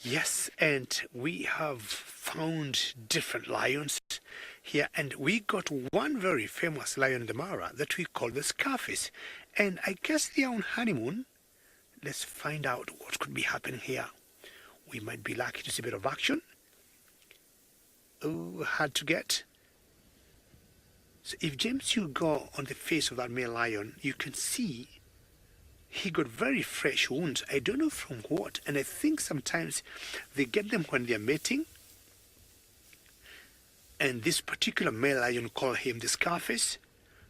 Yes, and we have found different lions here, and we got one very famous lion in the Mara that we call the Scarface. And I guess they're on honeymoon. Let's find out what could be happening here. We might be lucky to see a bit of action. Oh, hard to get. So if James, you go on the face of that male lion, you can see he got very fresh wounds. I don't know from what, and I think sometimes they get them when they're mating. And this particular male lion, call him the Scarface.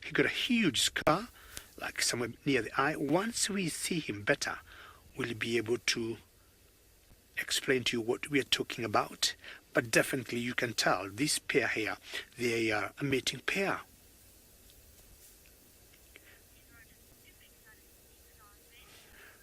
He got a huge scar, like somewhere near the eye. Once we see him better, we'll be able to explain to you what we are talking about. But definitely you can tell this pair here, they are a mating pair.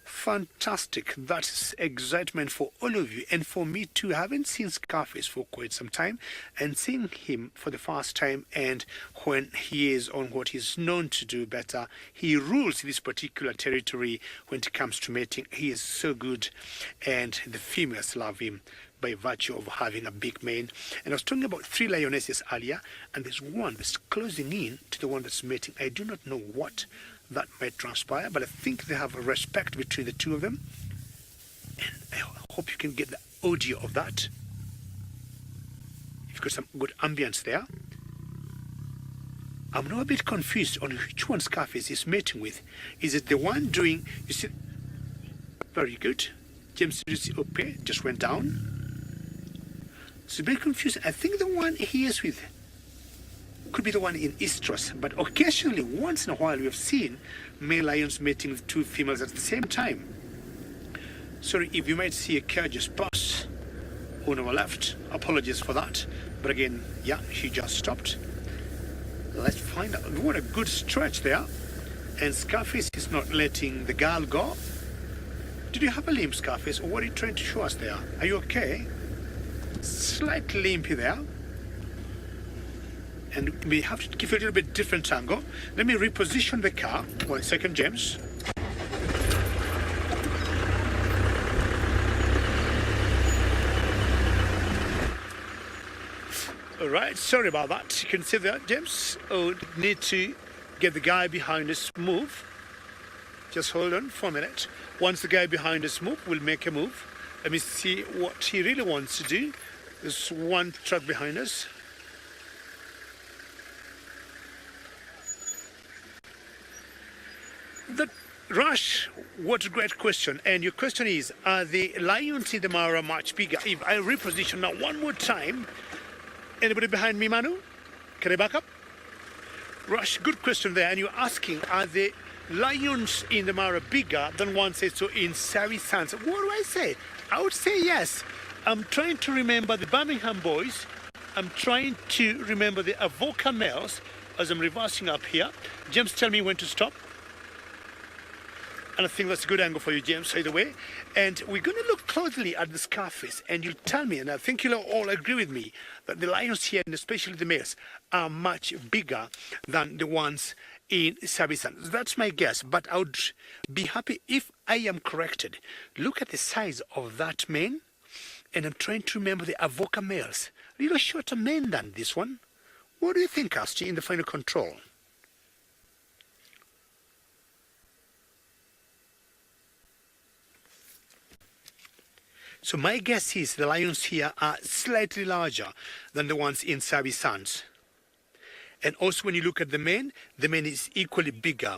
Fantastic. That's excitement for all of you and for me too. I haven't seen Scarface for quite some time, and seeing him for the first time, and when he is on what he's known to do better, he rules this particular territory when it comes to mating. He is so good, and the females love him by virtue of having a big mane. And I was talking about 3 lionesses earlier, and there's one that's closing in to the one that's mating. I do not know what that might transpire, but I think they have a respect between the two of them, and I hope you can get the audio of that. You've got some good ambience there. I'm now a bit confused on which one Scarface is mating with. Is it the one doing, you see, very good, James, you see, okay, just went down. So a bit confused. I think the one he is with could be the one in estrus, but occasionally, once in a while, we have seen male lions mating with 2 females at the same time. Sorry if you might see a car just pass on our left. Apologies for that. But again, yeah, she just stopped. Let's find out. What a good stretch there. And Scarface is not letting the girl go. Did you have a limp, Scarface, or what are you trying to show us there? Are you okay? Slightly limpy there. And we have to give it a little bit different angle. Let me reposition the car. 1 second, James. All right, sorry about that. You can see that, James. Oh, need to get the guy behind us move. Just hold on for a minute. Once the guy behind us move, we'll make a move. Let me see what he really wants to do. There's one truck behind us. That Rush, what a great question. And your question is, are the lions in the Mara much bigger? If I reposition now one more time, anybody behind me, Manu? Can I back up? Rush, good question there. And you're asking, are the lions in the Mara bigger than one says so in Surrey Sands? What do I say? I would say yes. I'm trying to remember the Birmingham boys. I'm trying to remember the Avoca males as I'm reversing up here. James, tell me when to stop. And I think that's a good angle for you, James, either way. And we're going to look closely at the Scarface, and you'll tell me, and I think you'll all agree with me, that the lions here, and especially the males, are much bigger than the ones in Sabisan. That's my guess, but I would be happy if I am corrected. Look at the size of that mane, and I'm trying to remember the Avoca males. A little shorter mane than this one. What do you think, Asti, in the final control? So my guess is the lions here are slightly larger than the ones in Sabi Sands. And also when you look at the mane is equally bigger.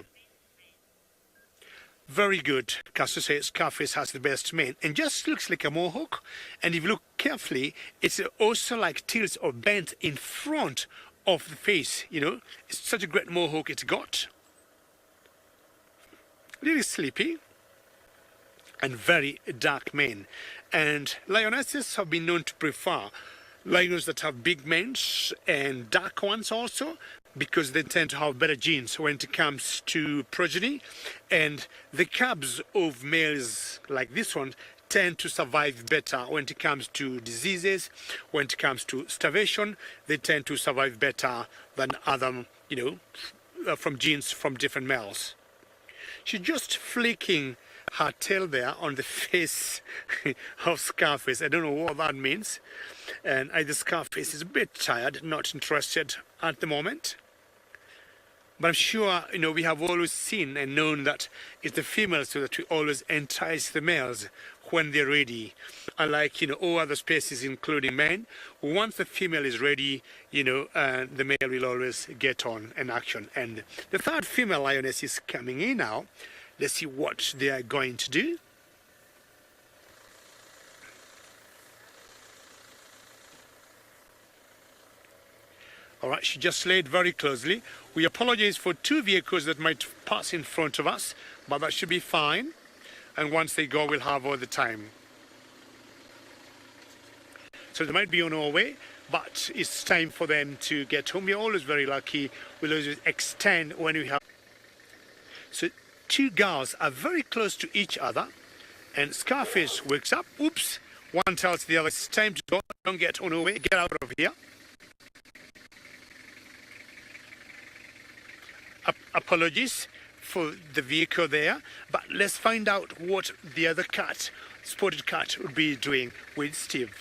Very good. Casso says Scarface has the best mane and just looks like a mohawk. And if you look carefully, it's also like tilts or bent in front of the face, you know. It's such a great mohawk it's got. Really sleepy. And very dark mane. And lionesses have been known to prefer lions that have big manes and dark ones also, because they tend to have better genes when it comes to progeny. And the cubs of males like this one tend to survive better when it comes to diseases, when it comes to starvation. They tend to survive better than other, you know, from genes from different males. She's just flicking her tail there on the face of Scarface. I don't know what that means. And either Scarface is a bit tired, not interested at the moment. But I'm sure, we have always seen and known that it's the females so that we always entice the males when they're ready. Unlike, all other species, including men, once the female is ready, the male will always get on in action. And the third female lioness is coming in now. Let's see what they are going to do. All right, she just laid very closely. We apologize for two vehicles that might pass in front of us, but that should be fine. And once they go, we'll have all the time. So they might be on our way, but it's time for them to get home. We're always very lucky. We'll always extend when we have. So two girls are very close to each other, and Scarface wakes up. Oops! One tells the other, it's time to go. Don't get on our way. Get out of here. Apologies for the vehicle there, but let's find out what the other cat, spotted cat, would be doing with Steve.